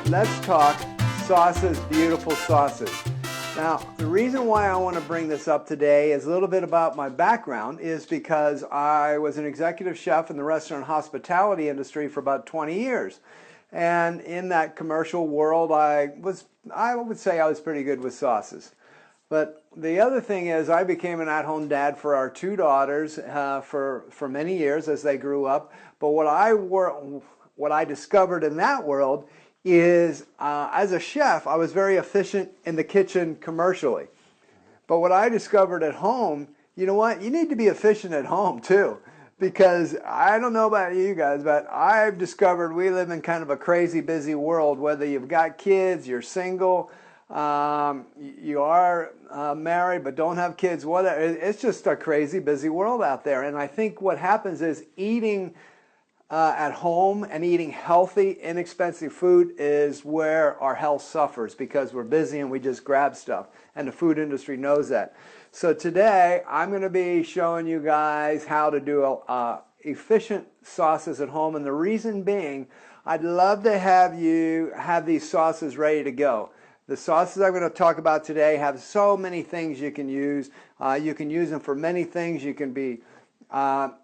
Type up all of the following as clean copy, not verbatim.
let's talk sauces, beautiful sauces. Now, the reason why I want to bring this up today is a little bit about my background is because I was an executive chef in the restaurant hospitality industry for about 20 years. And in that commercial world, I would say I was pretty good with sauces. But the other thing is I became an at-home dad for our two daughters for many years as they grew up. But what I discovered in that world is as a chef, I was very efficient in the kitchen commercially. But what I discovered at home, you know what? You need to be efficient at home too. Because I don't know about you guys, but I've discovered we live in kind of a crazy busy world. Whether you've got kids, you're single, you are married but don't have kids, whatever. It's just a crazy busy world out there. And I think what happens is eating at home and eating healthy, inexpensive food is where our health suffers because we're busy and we just grab stuff. And the food industry knows that. So today I'm going to be showing you guys how to do efficient sauces at home. And the reason being, I'd love to have you have these sauces ready to go. The sauces I'm going to talk about today have so many things you can use. You can use them for many things. You can be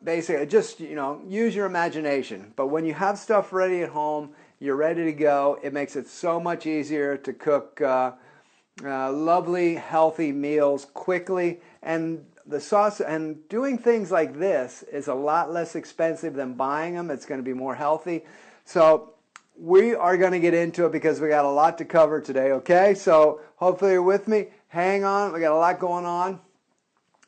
basically just, use your imagination. But when you have stuff ready at home, you're ready to go. It makes it so much easier to cook lovely, healthy meals quickly. And the sauce and doing things like this is a lot less expensive than buying them. It's going to be more healthy. So we are going to get into it because we got a lot to cover today, okay? So hopefully you're with me. Hang on. We got a lot going on.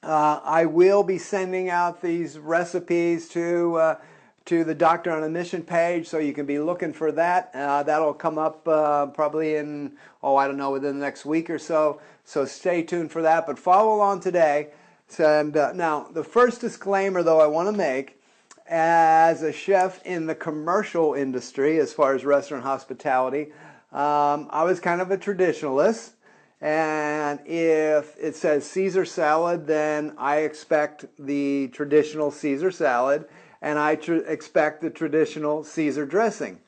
I will be sending out these recipes to the Doctoronamission page, so you can be looking for that. That'll come up probably in, within the next week or so. So stay tuned for that. But follow along today. And now, the first disclaimer, though, I want to make, as a chef in the commercial industry, as far as restaurant hospitality, I was kind of a traditionalist. And if it says Caesar salad, then I expect the traditional Caesar salad, and I expect the traditional Caesar dressing.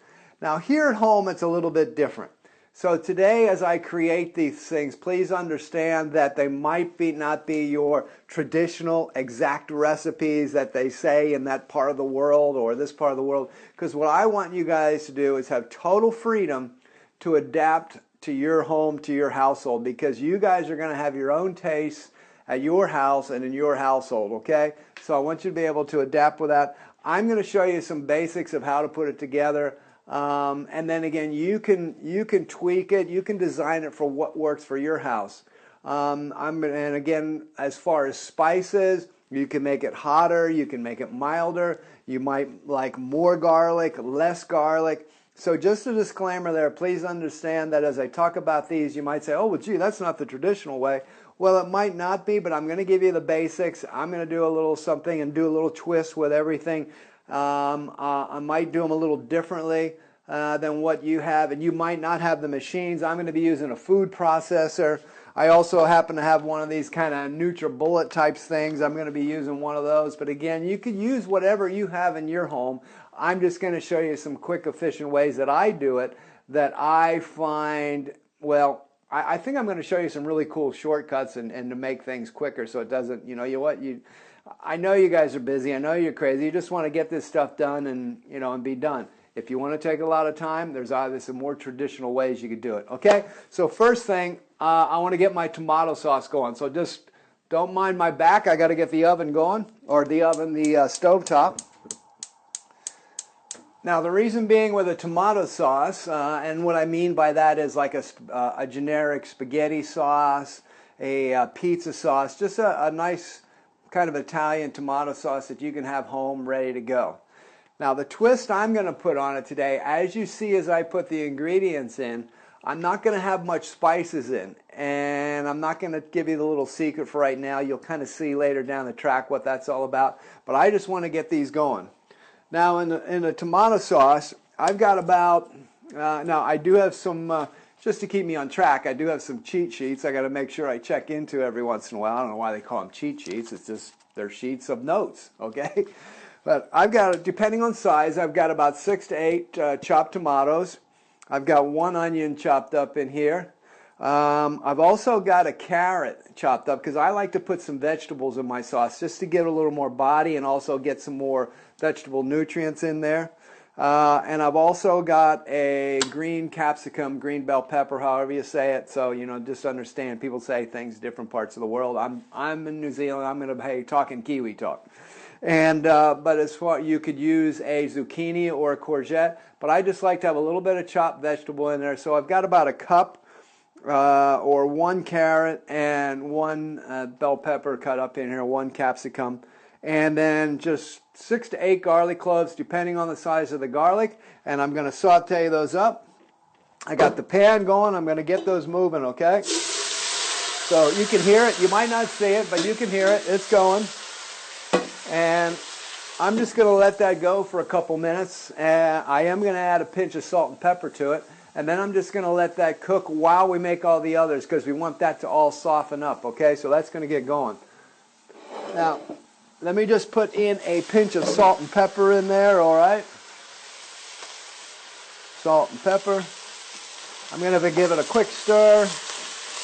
Now here at home, it's a little bit different. So today, as I create these things, please understand that they might not be your traditional exact recipes that they say in that part of the world or this part of the world. Because what I want you guys to do is have total freedom to adapt to your home, to your household, because you guys are going to have your own tastes at your house and in your household, okay? So I want you to be able to adapt with that. I'm going to show you some basics of how to put it together. And then again, you can tweak it, you can design it for what works for your house. And again, as far as spices, you can make it hotter, you can make it milder, you might like more garlic, less garlic. So just a disclaimer there, please understand that as I talk about these, you might say, oh, well, gee, that's not the traditional way. Well, it might not be, but I'm going to give you the basics. I'm going to do a little something and do a little twist with everything. I might do them a little differently than what you have, and you might not have the machines. I'm going to be using a food processor. I also happen to have one of these kind of NutriBullet types things. I'm going to be using one of those. But again, you could use whatever you have in your home. I'm just going to show you some quick, efficient ways that I do it that I find, well, I think I'm going to show you some really cool shortcuts and to make things quicker so it doesn't, I know you guys are busy. I know you're crazy. You just want to get this stuff done and be done. If you want to take a lot of time, there's obviously some more traditional ways you could do it, okay? So first thing, I want to get my tomato sauce going. So just don't mind my back. I got to get the oven going, or the stovetop. Now, the reason being with a tomato sauce, and what I mean by that is like a generic spaghetti sauce, a pizza sauce, just a nice kind of Italian tomato sauce that you can have home ready to go. Now, the twist I'm going to put on it today, as you see as I put the ingredients in, I'm not going to have much spices in, and I'm not going to give you the little secret for right now. You'll kind of see later down the track what that's all about, but I just want to get these going. Now, in the tomato sauce, I've got about, now I do have some, just to keep me on track, I do have some cheat sheets I got to make sure I check into every once in a while. I don't know why they call them cheat sheets. It's just, they're sheets of notes, okay? But I've got, depending on size, I've got about 6 to 8 chopped tomatoes. I've got 1 onion chopped up in here. I've also got a carrot chopped up because I like to put some vegetables in my sauce just to give it a little more body and also get some more vegetable nutrients in there. And I've also got a green capsicum, green bell pepper, however you say it. So, you know, just understand, people say things different parts of the world. I'm in New Zealand. I'm going to be talking Kiwi talk. And but as far, you could use a zucchini or a courgette, but I just like to have a little bit of chopped vegetable in there. So I've got about a cup or 1 carrot and 1 bell pepper cut up in here, 1 capsicum, and then just 6 to 8 garlic cloves, depending on the size of the garlic. And I'm going to saute those up. I got the pan going. I'm going to get those moving, okay? So you can hear it. You might not see it, but you can hear it. It's going. And I'm just going to let that go for a couple minutes. I am going to add a pinch of salt and pepper to it. And then I'm just going to let that cook while we make all the others because we want that to all soften up, okay? So that's going to get going. Now, let me just put in a pinch of salt and pepper in there, all right? Salt and pepper. I'm going to give it a quick stir.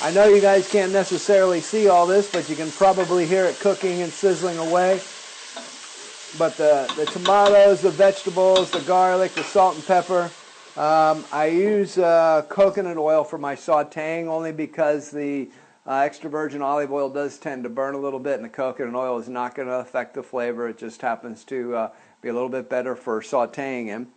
I know you guys can't necessarily see all this, but you can probably hear it cooking and sizzling away. But the tomatoes, the vegetables, the garlic, the salt and pepper. I use coconut oil for my sauteing only because the extra virgin olive oil does tend to burn a little bit, and the coconut oil is not going to affect the flavor. It just happens to be a little bit better for sauteing in.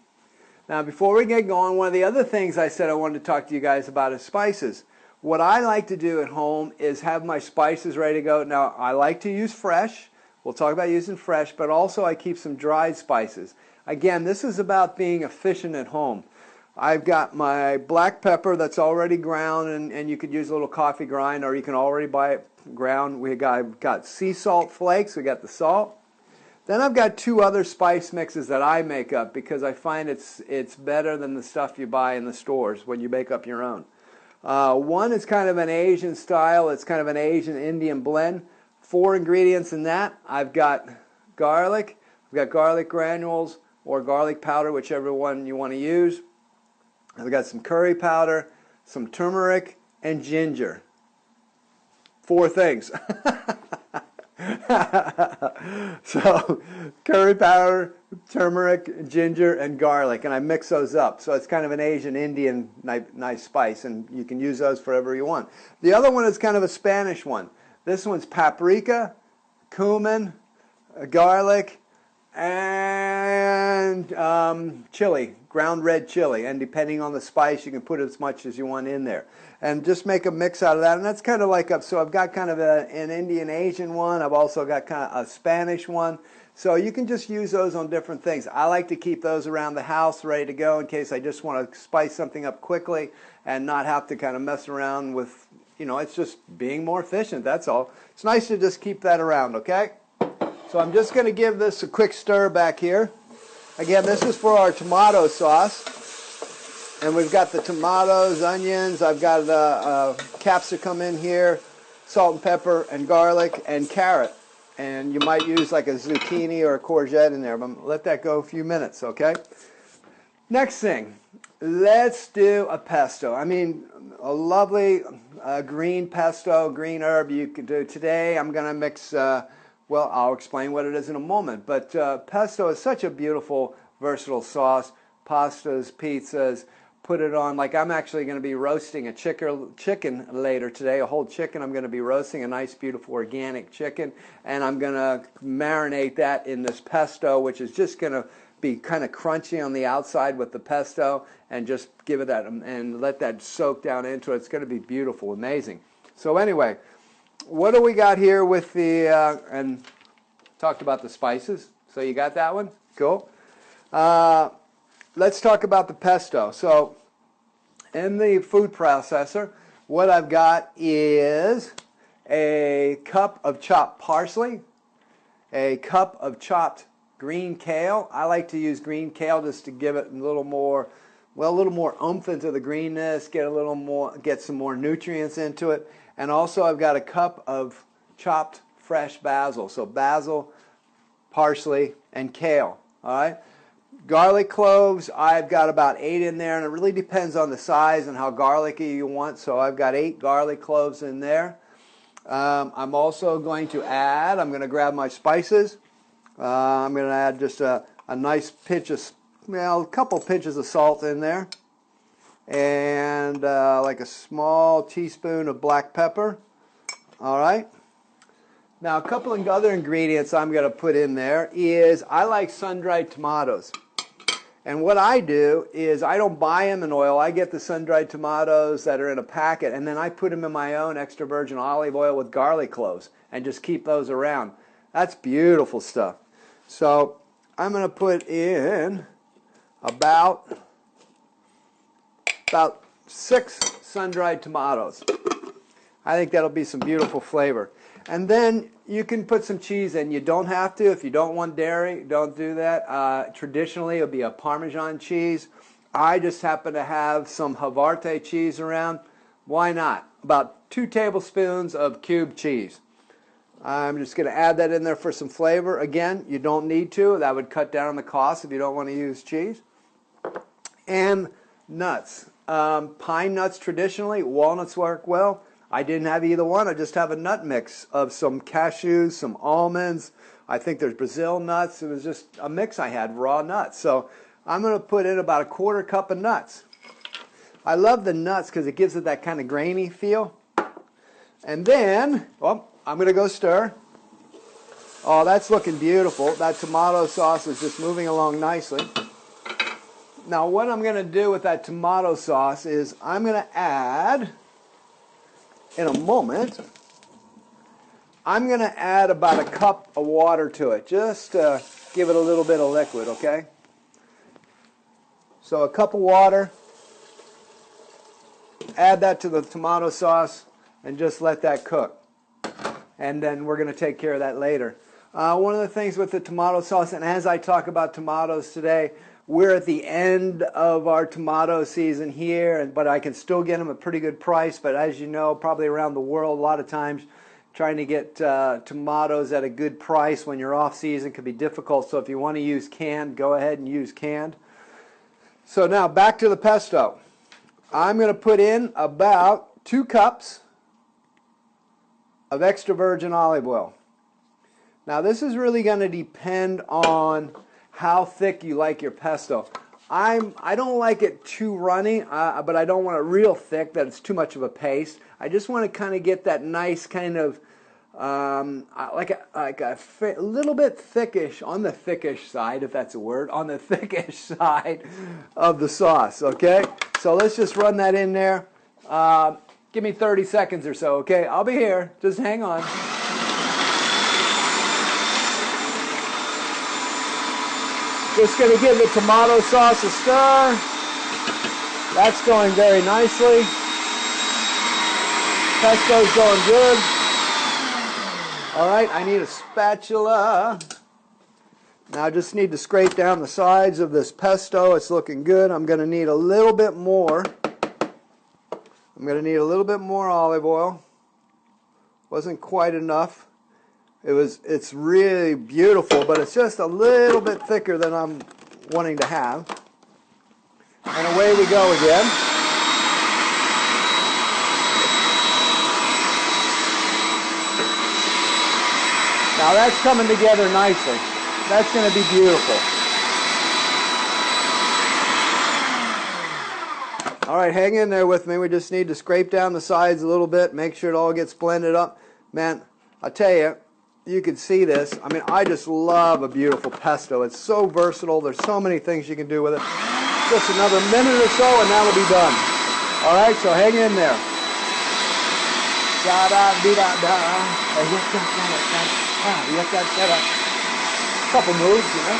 Now, before we get going, one of the other things I said I wanted to talk to you guys about is spices. What I like to do at home is have my spices ready to go. Now, I like to use fresh. We'll talk about using fresh, but also I keep some dried spices. Again, this is about being efficient at home. I've got my black pepper that's already ground, and you could use a little coffee grind, or you can already buy it ground. I've got sea salt flakes. We got the salt. Then I've got 2 other spice mixes that I make up because I find it's better than the stuff you buy in the stores when you make up your own. One is kind of an Asian style. It's kind of an Asian Indian blend. 4 ingredients in that. I've got garlic. I've got garlic granules or garlic powder, whichever one you want to use. I've got some curry powder, some turmeric, and ginger. 4 things. So, curry powder, turmeric, ginger, and garlic, and I mix those up. So it's kind of an Asian Indian nice spice, and you can use those for whatever you want. The other one is kind of a Spanish one. This one's paprika, cumin, garlic, and chili, ground red chili. And depending on the spice, you can put as much as you want in there. And just make a mix out of that. And that's kind of like, so I've got kind of an Indian Asian one. I've also got kind of a Spanish one. So you can just use those on different things. I like to keep those around the house ready to go in case I just want to spice something up quickly and not have to kind of mess around with, you know, it's just being more efficient, that's all. It's nice to just keep that around, okay? So I'm just going to give this a quick stir back here. Again, this is for our tomato sauce. And we've got the tomatoes, onions, I've got the capsicum in here, salt and pepper and garlic and carrot. And you might use like a zucchini or a courgette in there, but let that go a few minutes, okay? Next thing, let's do a pesto. I mean, a lovely green pesto, green herb you could do. Today I'm going to mix, well, I'll explain what it is in a moment. But pesto is such a beautiful, versatile sauce. Pastas, pizzas, put it on, like I'm actually going to be roasting a chicken later today, a whole chicken. I'm going to be roasting a nice, beautiful, organic chicken. And I'm going to marinate that in this pesto, which is just going to be kind of crunchy on the outside with the pesto, and just give it that and let that soak down into it. It's going to be beautiful, amazing. So anyway, what do we got here with the, and talked about the spices. So you got that one? Cool. Let's talk about the pesto. So in the food processor, what I've got is a cup of chopped parsley, a cup of chopped green kale. I like to use green kale just to give it a little more, well, a little more oomph into the greenness, get some more nutrients into it. And also I've got a cup of chopped fresh basil. So basil, parsley, and kale. All right. Garlic cloves, I've got about 8 in there, and it really depends on the size and how garlicky you want. So I've got 8 garlic cloves in there. I'm also going to add, I'm going to grab my spices. I'm going to add just a nice pinch of, well, a couple pinches of salt in there. And like a small teaspoon of black pepper. All right. Now a couple of other ingredients I'm going to put in there is I like sun-dried tomatoes. And what I do is I don't buy them in oil. I get the sun-dried tomatoes that are in a packet, and then I put them in my own extra virgin olive oil with garlic cloves and just keep those around. That's beautiful stuff. So I'm going to put in about 6 sun-dried tomatoes. I think that'll be some beautiful flavor. And then you can put some cheese in. You don't have to. If you don't want dairy, don't do that. Traditionally, it would be a Parmesan cheese. I just happen to have some forte cheese around. Why not? About 2 tablespoons of cubed cheese. I'm just going to add that in there for some flavor. Again, you don't need to. That would cut down on the cost if you don't want to use cheese. And nuts. Pine nuts traditionally, walnuts work well. I didn't have either one. I just have a nut mix of some cashews, some almonds. I think there's Brazil nuts. It was just a mix I had, raw nuts. So I'm going to put in about 1/4 cup of nuts. I love the nuts because it gives it that kind of grainy feel. And then, well, I'm going to go stir. Oh, that's looking beautiful. That tomato sauce is just moving along nicely. Now what I'm going to do with that tomato sauce is I'm going to add, in a moment, I'm going to add about 1 cup of water to it, just to give it a little bit of liquid, okay? So 1 cup of water, add that to the tomato sauce, and just let that cook. And then we're going to take care of that later. One of the things with the tomato sauce, and as I talk about tomatoes today, we're at the end of our tomato season here, but I can still get them at a pretty good price. But as you know, probably around the world, a lot of times trying to get tomatoes at a good price when you're off season can be difficult. So if you want to use canned, go ahead and use canned. So now back to the pesto. I'm going to put in about 2 cups of extra virgin olive oil. Now this is really going to depend on how thick you like your pesto. I don't like it too runny, but I don't want it real thick that it's too much of a paste. I just want to kind of get that nice kind of like a little bit thickish, on the thickish side, if that's a word, on the thickish side of the sauce, okay? So let's just run that in there. Give me 30 seconds or so, okay? I'll be here. Just hang on. Just going to give the tomato sauce a stir. That's going very nicely. Pesto's going good. All right, I need a spatula. Now I just need to scrape down the sides of this pesto. It's looking good. I'm going to need a little bit more. I'm going to need a little bit more olive oil. Wasn't quite enough. It's really beautiful, but it's just a little bit thicker than I'm wanting to have. And away we go again. Now that's coming together nicely. That's going to be beautiful. All right, hang in there with me. We just need to scrape down the sides a little bit, make sure it all gets blended up. Man, I tell you, you can see this. I mean, I just love a beautiful pesto. It's so versatile. There's so many things you can do with it. Just another minute or so and that'll be done. All right, so hang in there. Couple moves, you know.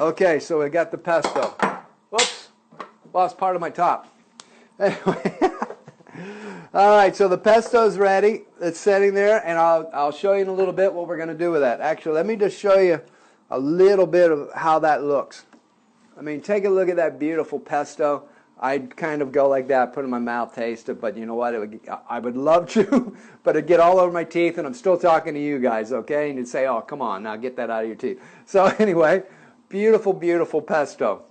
Okay, so we got the pesto. Whoops, lost part of my top. Anyway, all right, so the pesto's ready. It's sitting there, and I'll show you in a little bit what we're going to do with that. Actually, let me just show you a little bit of how that looks. I mean, take a look at that beautiful pesto. I'd kind of go like that, put it in my mouth, taste it, but you know what? I would love to, but it'd get all over my teeth, and I'm still talking to you guys, okay? And you'd say, oh, come on, now get that out of your teeth. So anyway, beautiful, beautiful pesto.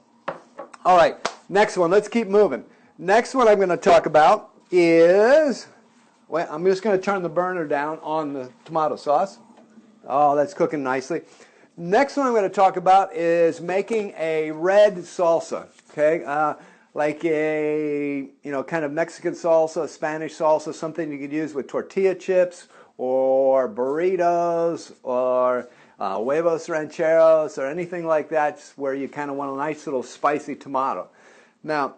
All right, next one. Let's keep moving. Next one I'm going to talk about is, well, I'm just going to turn the burner down on the tomato sauce. Oh, that's cooking nicely. Next one I'm going to talk about is making a red salsa, okay? Like a, kind of Mexican salsa, Spanish salsa, something you could use with tortilla chips or burritos or huevos rancheros or anything like that where you kind of want a nice little spicy tomato. Now,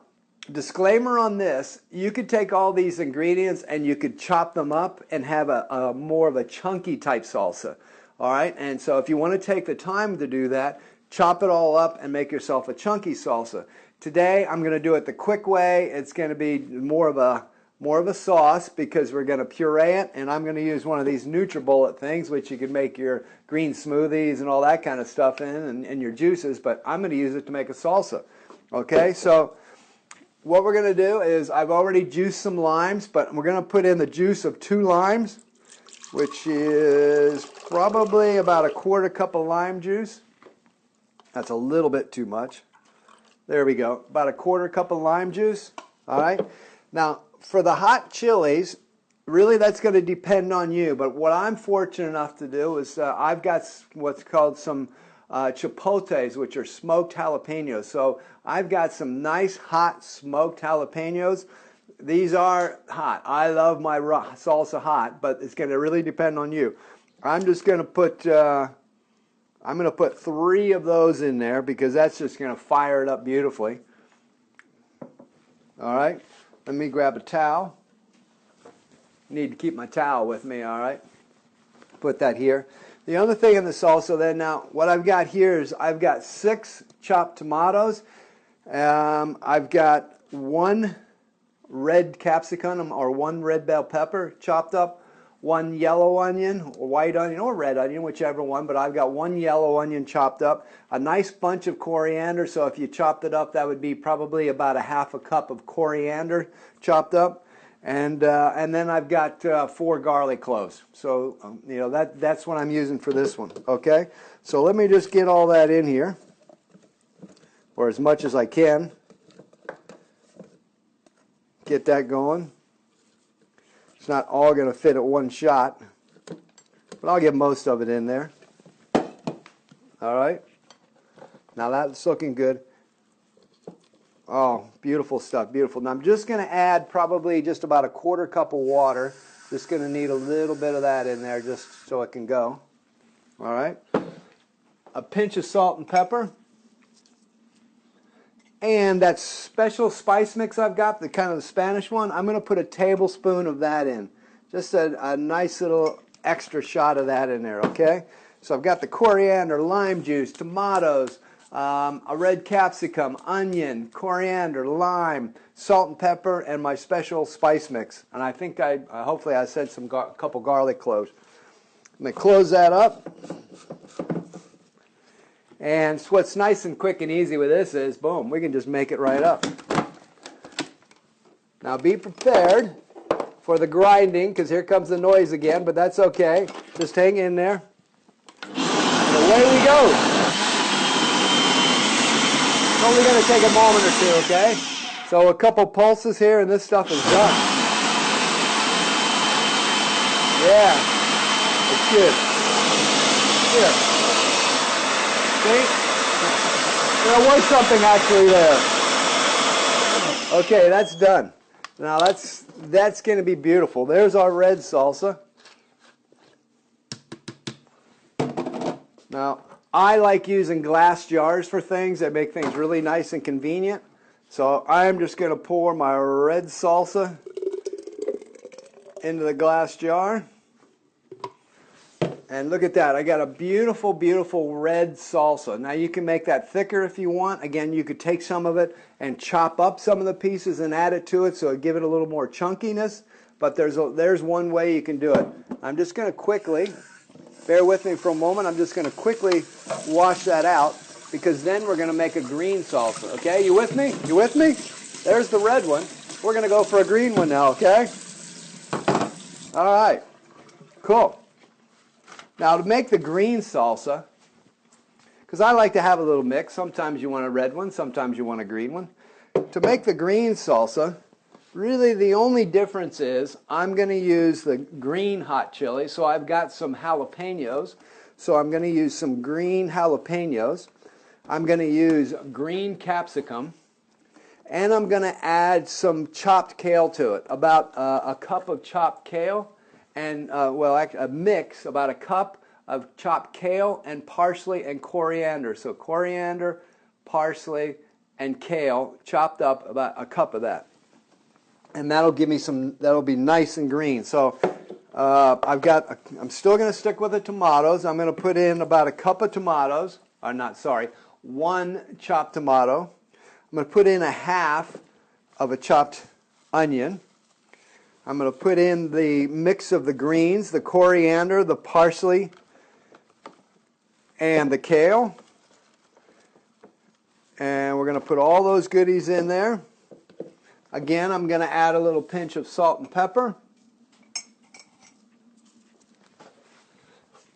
disclaimer on this, you could take all these ingredients and you could chop them up and have a more of a chunky type salsa. All right, and so if you want to take the time to do that, chop it all up and make yourself a chunky salsa. Today, I'm going to do it the quick way. It's going to be more of a sauce because we're going to puree it, and I'm going to use one of these NutriBullet things, which you can make your green smoothies and all that kind of stuff in, and your juices, but I'm going to use it to make a salsa. Okay, so what we're going to do is I've already juiced some limes, but we're going to put in the juice of 2 limes, which is probably about a 1/4 cup of lime juice. That's a little bit too much. There we go. About a 1/4 cup of lime juice. All right. Now, for the hot chilies, really that's going to depend on you. But what I'm fortunate enough to do is I've got what's called some chipotes, which are smoked jalapenos. So I've got some nice hot smoked jalapenos. These are hot. I love my salsa hot, but it's going to really depend on you. I'm just going to put 3 of those in there because that's just going to fire it up beautifully. All right. Let me grab a towel. Need to keep my towel with me, all right? Put that here. The other thing in the salsa then, now what I've got here is I've got 6 chopped tomatoes. I've got 1 red capsicum or 1 red bell pepper chopped up, 1 yellow onion, or white onion, or red onion, whichever one, but I've got 1 yellow onion chopped up, a nice bunch of coriander, so if you chopped it up, that would be probably about a 1/2 cup of coriander chopped up, and then I've got 4 garlic cloves. So, that's what I'm using for this one, okay? So let me just get all that in here, or as much as I can. Get that going. It's not all going to fit at one shot, but I'll get most of it in there. All right. Now that's looking good. Oh, beautiful stuff, beautiful. Now I'm just going to add probably just about a 1/4 cup of water. Just going to need a little bit of that in there just so it can go. All right. A pinch of salt and pepper. And that special spice mix I've got, the kind of the Spanish one, I'm going to put a tablespoon of that in. Just a nice little extra shot of that in there, okay? So I've got the coriander, lime juice, tomatoes, a red capsicum, onion, coriander, lime, salt and pepper, and my special spice mix. And I think hopefully I said a couple garlic cloves. I'm going to close that up. And what's nice and quick and easy with this is, boom, we can just make it right up. Now be prepared for the grinding, because here comes the noise again, but that's okay. Just hang in there. And away we go. It's only going to take a moment or 2, okay? So a couple pulses here, and this stuff is done. Yeah, it's good. Here. There was something actually there. Okay, that's done. Now that's going to be beautiful. There's our red salsa. Now, I like using glass jars for things that make things really nice and convenient. So I'm just going to pour my red salsa into the glass jar. And look at that. I got a beautiful, beautiful red salsa. Now you can make that thicker if you want. Again, you could take some of it and chop up some of the pieces and add it to it so it give it a little more chunkiness. But there's one way you can do it. I'm just going to quickly, bear with me for a moment, I'm just going to quickly wash that out because then we're going to make a green salsa. Okay, you with me? You with me? There's the red one. We're going to go for a green one now, okay? All right. Cool. Now to make the green salsa, because I like to have a little mix. Sometimes you want a red one, sometimes you want a green one. To make the green salsa, really the only difference is I'm going to use the green hot chili. So I've got some jalapenos. So I'm going to use some green jalapenos. I'm going to use green capsicum. And I'm going to add some chopped kale to it. About a cup of chopped kale. And, a mix, about a cup of chopped kale and parsley and coriander. So coriander, parsley, and kale chopped up, about a cup of that. And that'll give me that'll be nice and green. So I'm still going to stick with the tomatoes. I'm going to put in about a cup of tomatoes. One chopped tomato. I'm going to put in a half of a chopped onion. I'm going to put in the mix of the greens, the coriander, the parsley, and the kale. And we're going to put all those goodies in there. Again, I'm going to add a little pinch of salt and pepper.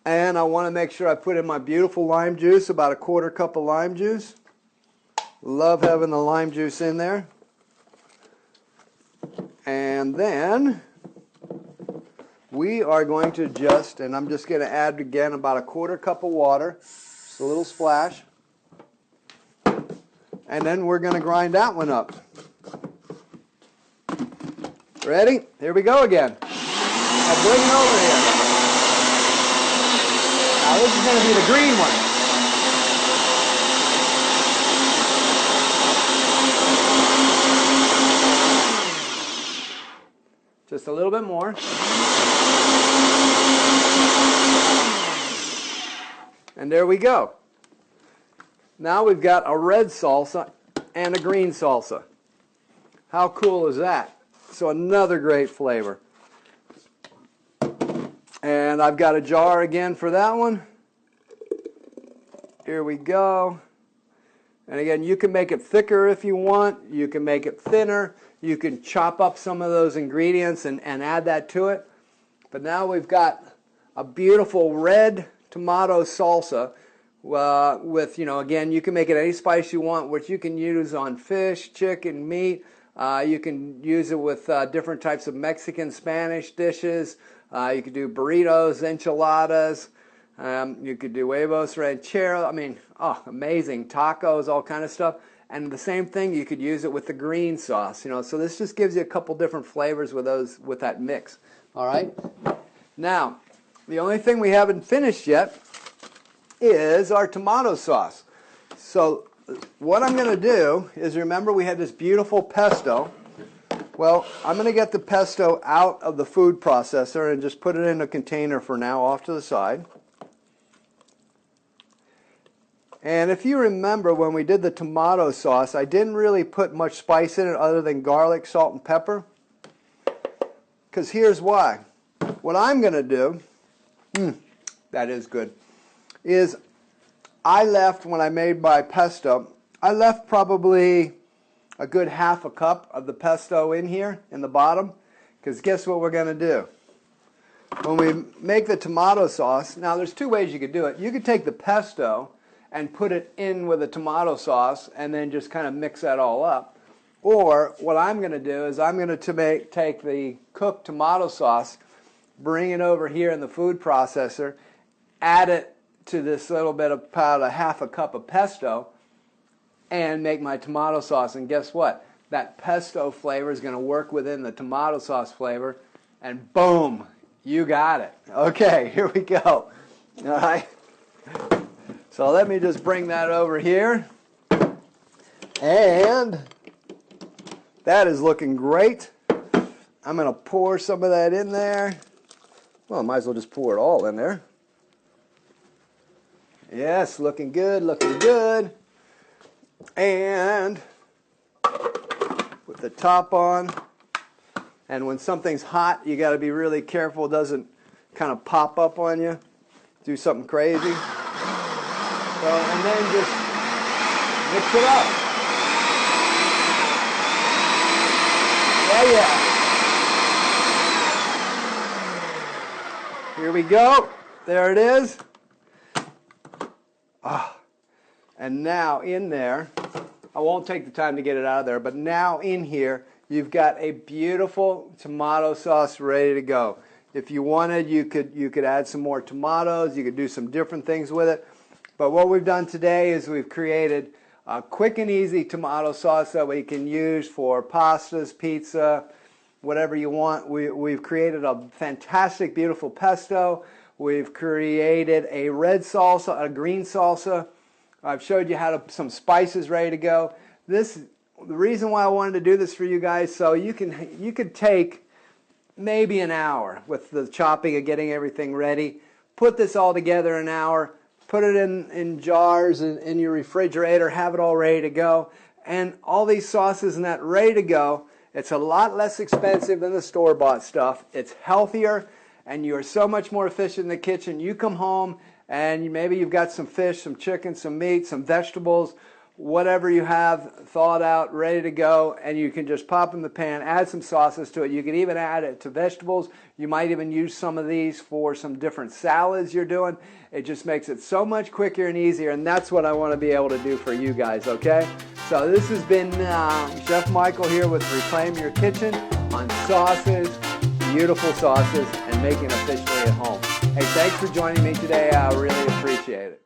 And I want to make sure I put in my beautiful lime juice, about a quarter cup of lime juice. Love having the lime juice in there. And then we are going to and I'm just going to add again about a quarter cup of water, just a little splash. And then we're going to grind that one up. Ready? Here we go again. Now bring it over here. Now this is going to be the green one. Just a little bit more. And there we go. Now we've got a red salsa and a green salsa. How cool is that? So another great flavor. And I've got a jar again for that one. Here we go. And again, you can make it thicker if you want. You can make it thinner. You can chop up some of those ingredients and add that to it. But now we've got a beautiful red tomato salsa with, again, you can make it any spice you want, which you can use on fish, chicken, meat. You can use it with different types of Mexican, Spanish dishes. You could do burritos, enchiladas. You could do huevos ranchero. Amazing. Tacos, all kind of stuff. And the same thing, you could use it with the green sauce. So this just gives you a couple different flavors with that mix. All right. Now, the only thing we haven't finished yet is our tomato sauce. So what I'm going to do is, remember we had this beautiful pesto. Well, I'm going to get the pesto out of the food processor and just put it in a container for now off to the side. And if you remember when we did the tomato sauce, I didn't really put much spice in it other than garlic, salt, and pepper. Because here's why. What I'm going to do, that is good, is I left, when I made my pesto, I left probably a good half a cup of the pesto in here in the bottom. Because guess what we're going to do? When we make the tomato sauce, now there's two ways you could do it. You could take the pesto and put it in with the tomato sauce and then just kind of mix that all up. Or what I'm going to do is I'm going to take the cooked tomato sauce, bring it over here in the food processor, add it to this little bit of about a half a cup of pesto, and make my tomato sauce. And guess what? That pesto flavor is going to work within the tomato sauce flavor, and boom, you got it. Okay, here we go. All right. So let me just bring that over here. And that is looking great. I'm going to pour some of that in there. Well, I might as well just pour it all in there. Yes, looking good, looking good. And with the top on. And when something's hot, you got to be really careful it doesn't kind of pop up on you. Do something crazy. So, and then just mix it up. Oh yeah. Here we go. There it is. Ah. And now in there, I won't take the time to get it out of there, but now in here, you've got a beautiful tomato sauce ready to go. If you wanted, you could add some more tomatoes. You could do some different things with it. But what we've done today is we've created a quick and easy tomato sauce that we can use for pastas, pizza, whatever you want. We've created a fantastic, beautiful pesto. We've created a red salsa, a green salsa. I've showed you how to some spices ready to go. The reason why I wanted to do this for you guys, so you could take maybe an hour with the chopping and getting everything ready. Put this all together an hour. Put it in jars in your refrigerator. Have it all ready to go. And all these sauces and that ready to go. It's a lot less expensive than the store-bought stuff. It's healthier, and you're so much more efficient in the kitchen. You come home, and maybe you've got some fish, some chicken, some meat, some vegetables, whatever you have thawed out, ready to go, and you can just pop in the pan, add some sauces to it. You can even add it to vegetables. You might even use some of these for some different salads you're doing. It just makes it so much quicker and easier, and that's what I want to be able to do for you guys, okay? So this has been Chef Michael here with Reclaim Your Kitchen on sauces, beautiful sauces, and making efficiently at home. Hey, thanks for joining me today. I really appreciate it.